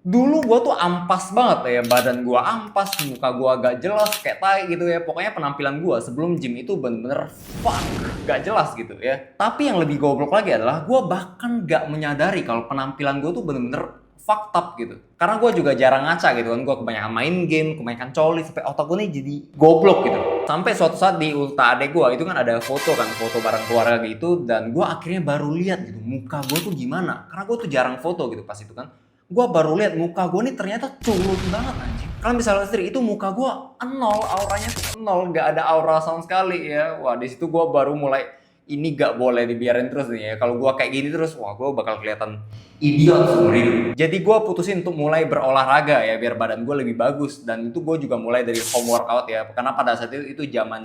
Dulu gua tuh ampas banget ya, badan gua ampas, muka gua gak jelas kayak tai gitu ya. Pokoknya penampilan gua sebelum gym itu bener-bener fuck, gak jelas gitu ya. Tapi yang lebih goblok lagi adalah gua bahkan gak menyadari kalau penampilan gua tuh bener-bener fucked up gitu. Karena gua juga jarang ngaca gitu kan, gua kebanyakan main game, kebanyakan coli, sampai otak gua nih jadi goblok gitu. Sampai suatu saat di ulta adek gua itu kan ada foto kan, foto bareng keluarga gitu, dan gua akhirnya baru lihat gitu muka gua tuh gimana. Karena gua tuh jarang foto gitu pas itu kan. Gue baru lihat muka gue nih ternyata culun banget anjing. Kalian bisa lihat sendiri itu muka gue nol, auranya tuh nol, gak ada aura sama sekali ya. Wah di situ gue baru mulai ini gak boleh dibiarin terus nih ya. Kalau gue kayak gini terus, wah gue bakal kelihatan idiot seumur hidup. Jadi gue putusin untuk mulai berolahraga ya biar badan gue lebih bagus, dan itu gue juga mulai dari home workout ya. Karena pada saat itu zaman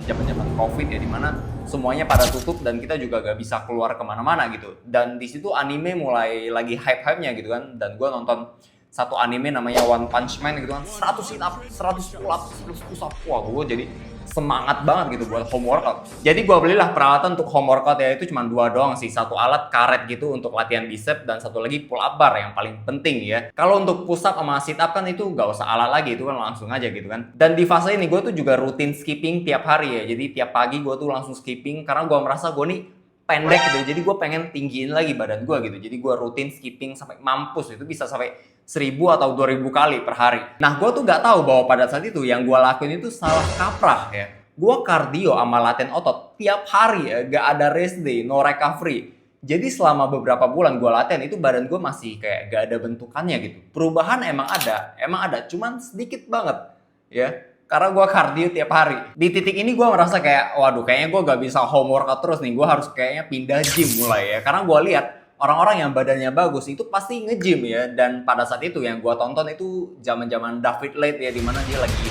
covid ya, dimana semuanya pada tutup dan kita juga gak bisa keluar kemana-mana gitu. Dan di situ anime mulai lagi hype-hype-nya gitu kan. Dan gue nonton satu anime namanya One Punch Man gitu kan, 100 sit up, 100 pull up, 100 push up. Wah gue jadi semangat banget gitu buat home workout. Jadi gue belilah peralatan untuk home workout ya, itu cuma dua doang sih. Satu alat karet gitu untuk latihan bicep, dan satu lagi pull up bar yang paling penting ya. Kalau untuk push up sama sit up kan itu gak usah alat lagi, itu kan langsung aja gitu kan. Dan di fase ini gue tuh juga rutin skipping tiap hari ya. Jadi tiap pagi gue tuh langsung skipping karena gue merasa gue nih pendek gitu, jadi gue pengen tinggiin lagi badan gue gitu. Jadi gue rutin skipping sampai mampus, itu bisa sampai 1000 atau 2000 kali per hari. Nah gue tuh gak tahu bahwa pada saat itu yang gue lakuin itu salah kaprah ya. Gue kardio sama latihan otot tiap hari ya, gak ada rest day, no recovery. Jadi selama beberapa bulan gue latihan itu badan gue masih kayak gak ada bentukannya gitu. Perubahan emang ada, cuman sedikit banget ya. Karena gue kardio tiap hari. Di titik ini gue merasa kayak, waduh kayaknya gue gak bisa home workout terus nih. Gue harus kayaknya pindah gym mulai ya. Karena gue lihat orang-orang yang badannya bagus itu pasti nge-gym ya. Dan pada saat itu yang gue tonton itu zaman-zaman David Late ya, dimana dia lagi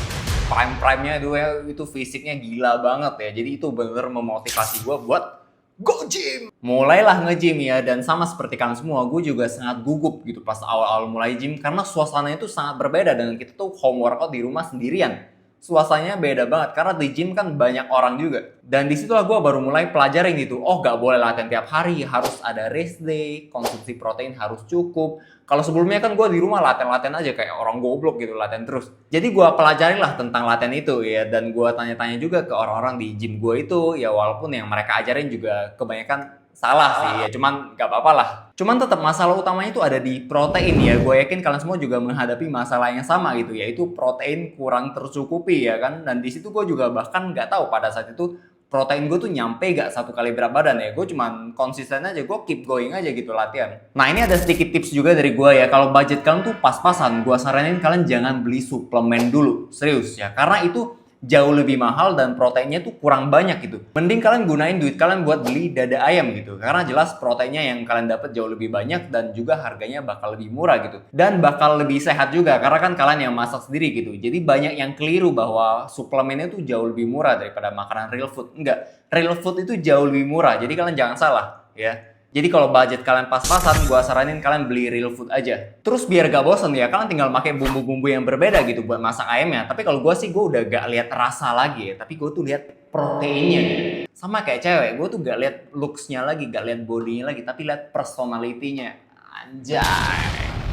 prime-nya itu ya, itu fisiknya gila banget ya. Jadi itu bener-bener memotivasi gue buat go gym. Mulailah nge-gym ya, dan sama seperti kalian semua, gue juga sangat gugup gitu pas awal-awal mulai gym karena suasananya itu sangat berbeda dengan kita tuh home workout di rumah sendirian. Suasananya beda banget karena di gym kan banyak orang juga. Dan disitulah gue baru mulai pelajarin gitu. Oh gak boleh latihan tiap hari, harus ada rest day, konsumsi protein harus cukup. Kalau sebelumnya kan gue di rumah latihan-latihan aja kayak orang goblok gitu, latihan terus. Jadi gue pelajarin lah tentang latihan itu ya, dan gue tanya-tanya juga ke orang-orang di gym gue itu ya, walaupun yang mereka ajarin juga kebanyakan salah sih ya, cuman gak apa-apa lah. Cuman tetap masalah utamanya itu ada di protein ya. Gue yakin kalian semua juga menghadapi masalah yang sama gitu, yaitu protein kurang tercukupi ya kan. Dan di situ gue juga bahkan nggak tahu pada saat itu protein gue tuh nyampe gak satu kali berat badan ya. Gue cuman konsisten aja, gue keep going aja gitu latihan. Nah ini ada sedikit tips juga dari gue ya. Kalau budget kalian tuh pas-pasan, gue saranin kalian jangan beli suplemen dulu, serius ya. Karena itu jauh lebih mahal dan proteinnya tuh kurang banyak gitu. Mending kalian gunain duit kalian buat beli dada ayam gitu. Karena jelas proteinnya yang kalian dapat jauh lebih banyak dan juga harganya bakal lebih murah gitu. Dan bakal lebih sehat juga karena kan kalian yang masak sendiri gitu. Jadi banyak yang keliru bahwa suplemennya tuh jauh lebih murah daripada makanan real food. Enggak. Real food itu jauh lebih murah. Jadi kalian jangan salah ya. Jadi kalau budget kalian pas-pasan, gue saranin kalian beli real food aja. Terus biar gak bosen ya, kalian tinggal pakai bumbu-bumbu yang berbeda gitu buat masak ayamnya. Tapi kalau gue sih, gue udah gak lihat rasa lagi ya. Tapi gue tuh lihat proteinnya gitu. Sama kayak cewek, gue tuh gak lihat looks-nya lagi, gak lihat body-nya lagi, tapi lihat personality-nya. Anjay,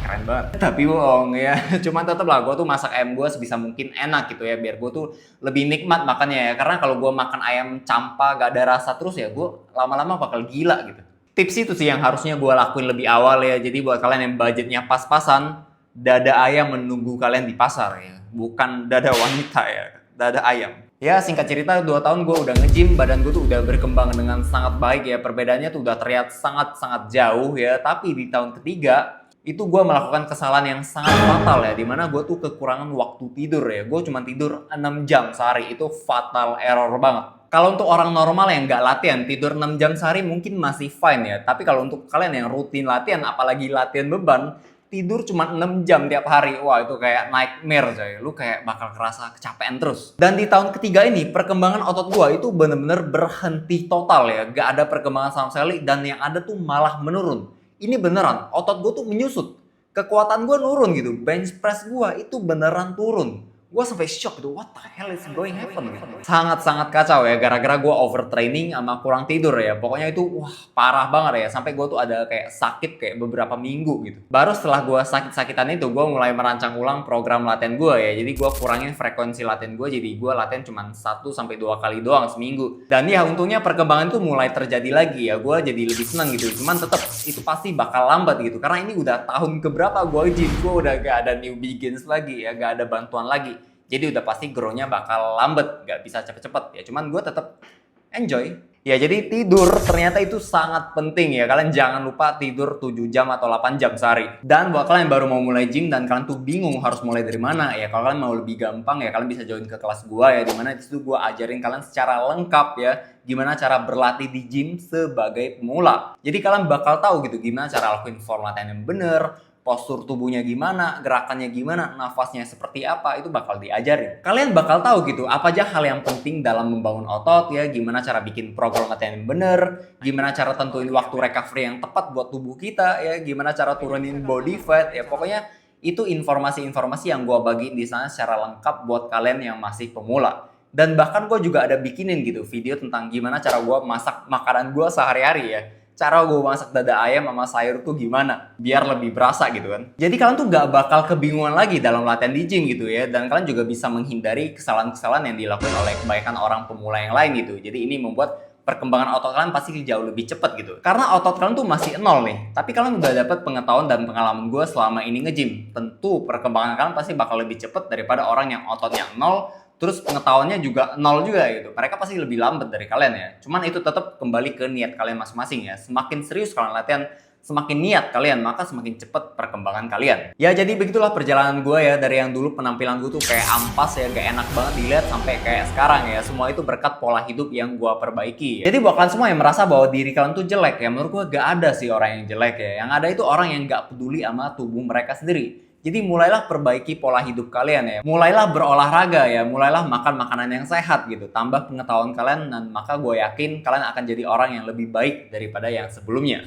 keren banget. Tapi bohong ya, cuman tetep lah gue tuh masak ayam gue sebisa mungkin enak gitu ya, biar gue tuh lebih nikmat makannya ya. Karena kalau gue makan ayam campa gak ada rasa terus ya, gue lama-lama bakal gila gitu. Tips itu sih yang harusnya gue lakuin lebih awal ya. Jadi buat kalian yang budgetnya pas-pasan, dada ayam menunggu kalian di pasar ya. Bukan dada wanita ya, dada ayam. Ya singkat cerita 2 tahun gue udah nge-gym, badan gue tuh udah berkembang dengan sangat baik ya. Perbedaannya tuh udah terlihat sangat-sangat jauh ya. Tapi di tahun ketiga, itu gue melakukan kesalahan yang sangat fatal ya. Dimana gue tuh kekurangan waktu tidur ya. Gue cuma tidur 6 jam sehari, itu fatal error banget. Kalau untuk orang normal yang nggak latihan, tidur 6 jam sehari mungkin masih fine ya. Tapi kalau untuk kalian yang rutin latihan, apalagi latihan beban, tidur cuma 6 jam tiap hari. Wah itu kayak nightmare coy. Lu kayak bakal kerasa kecapean terus. Dan di tahun ketiga ini, perkembangan otot gua itu bener-bener berhenti total ya. Gak ada perkembangan sama sekali, dan yang ada tuh malah menurun. Ini beneran, otot gua tuh menyusut. Kekuatan gua nurun gitu. Bench press gua itu beneran turun. Gue sampai shock gitu, what the hell is going happen gitu. Sangat-sangat kacau ya, gara-gara gue overtraining sama kurang tidur ya. Pokoknya itu wah parah banget ya, sampai gue tuh ada kayak sakit kayak beberapa minggu gitu. Baru setelah gue sakit-sakitan itu, gue mulai merancang ulang program latihan gue ya. Jadi gue kurangin frekuensi latihan gue, jadi gue latihan cuma 1-2 kali doang seminggu. Dan ya untungnya perkembangan tuh mulai terjadi lagi ya, gue jadi lebih senang gitu. Cuman tetap itu pasti bakal lambat gitu, karena ini udah tahun keberapa gue gym, gue udah gak ada new begins lagi ya, gak ada bantuan lagi. Jadi udah pasti grow-nya bakal lambat, nggak bisa cepet-cepet ya. Cuman gue tetap enjoy. Ya jadi tidur ternyata itu sangat penting ya. Kalian jangan lupa tidur 7 jam atau 8 jam sehari. Dan buat kalian yang baru mau mulai gym dan kalian tuh bingung harus mulai dari mana ya. Kalau kalian mau lebih gampang ya, kalian bisa join ke kelas gue ya. Dimana disitu gue ajarin kalian secara lengkap ya, gimana cara berlatih di gym sebagai pemula. Jadi kalian bakal tahu gitu gimana cara lakuin form latihan yang bener, postur tubuhnya gimana, gerakannya gimana, nafasnya seperti apa, itu bakal diajarin. Kalian bakal tahu gitu apa aja hal yang penting dalam membangun otot ya, gimana cara bikin program latihan yang bener, gimana cara tentuin waktu recovery yang tepat buat tubuh kita ya, gimana cara turunin body fat ya. Pokoknya itu informasi-informasi yang gue bagiin di sana secara lengkap buat kalian yang masih pemula. Dan bahkan gue juga ada bikinin gitu video tentang gimana cara gue masak makanan gue sehari-hari ya. Cara gue masak dada ayam sama sayur tuh gimana biar lebih berasa gitu kan. Jadi kalian tuh gak bakal kebingungan lagi dalam latihan di gym gitu ya. Dan kalian juga bisa menghindari kesalahan-kesalahan yang dilakukan oleh kebanyakan orang pemula yang lain gitu. Jadi ini membuat perkembangan otot kalian pasti jauh lebih cepat gitu. Karena otot kalian tuh masih nol nih, tapi kalian udah dapat pengetahuan dan pengalaman gue selama ini nge-gym. Tentu perkembangan kalian pasti bakal lebih cepat daripada orang yang ototnya nol, terus pengetahuannya juga nol juga gitu. Mereka pasti lebih lambat dari kalian ya. Cuman itu tetap kembali ke niat kalian masing-masing ya. Semakin serius kalian latihan, semakin niat kalian, maka semakin cepat perkembangan kalian. Ya jadi begitulah perjalanan gue ya. Dari yang dulu penampilan gue tuh kayak ampas ya, gak enak banget dilihat, sampai kayak sekarang ya. Semua itu berkat pola hidup yang gue perbaiki ya. Jadi buat kalian semua yang merasa bahwa diri kalian tuh jelek ya, menurut gue gak ada sih orang yang jelek ya. Yang ada itu orang yang gak peduli sama tubuh mereka sendiri. Jadi mulailah perbaiki pola hidup kalian ya. Mulailah berolahraga ya. Mulailah makan makanan yang sehat gitu. Tambah pengetahuan kalian dan maka gue yakin kalian akan jadi orang yang lebih baik daripada yang sebelumnya.